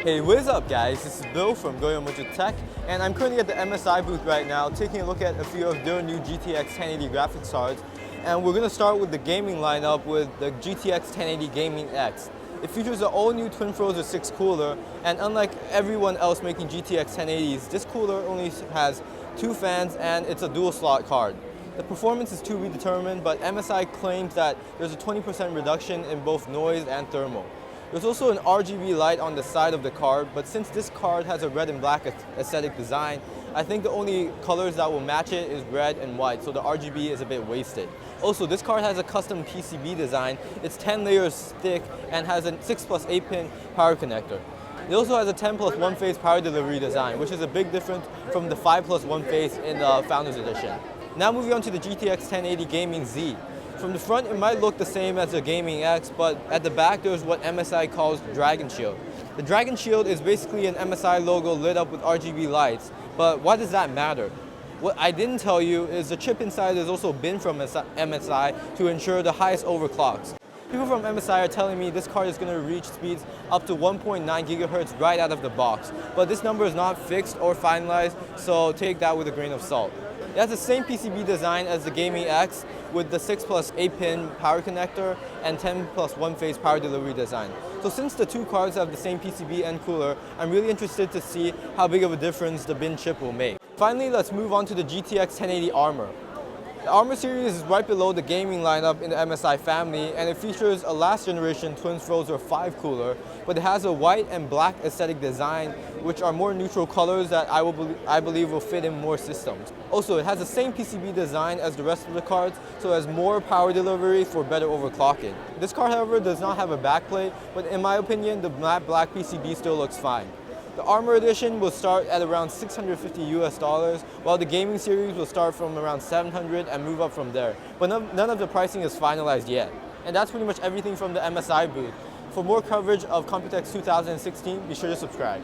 Hey, what is up guys? This is Bill from Overivew Tech, and I'm currently at the MSI booth right now taking a look at a few of their new GTX 1080 graphics cards. And we're going to start with the gaming lineup with the GTX 1080 Gaming X. It features the all-new Twin Frozen 6 cooler, and unlike everyone else making GTX 1080s, this cooler only has 2 fans and it's a dual slot card. The performance is to be determined, but MSI claims that there's a 20% reduction in both noise and thermal. There's also an RGB light on the side of the card, but since this card has a red and black aesthetic design, I think the only colors that will match it is red and white, so the RGB is a bit wasted. Also, this card has a custom PCB design. It's 10 layers thick and has a 6+8 pin power connector. It also has a 10+1 phase power delivery design, which is a big difference from the 5+1 phase in the Founders Edition. Now moving on to the GTX 1080 Gaming Z. From the front, it might look the same as the Gaming X, but at the back there's what MSI calls Dragon Shield. The Dragon Shield is basically an MSI logo lit up with RGB lights, but why does that matter? What I didn't tell you is the chip inside has also been from MSI to ensure the highest overclocks. People from MSI are telling me this card is going to reach speeds up to 1.9 GHz right out of the box, but this number is not fixed or finalized, so take that with a grain of salt. It has the same PCB design as the Gaming X with the 6+8 pin power connector and 10+1 phase power delivery design. So since the two cards have the same PCB and cooler, I'm really interested to see how big of a difference the bin chip will make. Finally, let's move on to the GTX 1080 Armor. The Armor series is right below the gaming lineup in the MSI family, and it features a last generation Twin Frozen 5 cooler, but it has a white and black aesthetic design, which are more neutral colors that I believe will fit in more systems. Also, it has the same PCB design as the rest of the cards, so it has more power delivery for better overclocking. This card, however, does not have a backplate, but in my opinion, the matte black PCB still looks fine. The Armor Edition will start at around $650 US, while the Gaming Series will start from around $700 and move up from there. But none of the pricing is finalized yet. And that's pretty much everything from the MSI booth. For more coverage of Computex 2016, be sure to subscribe.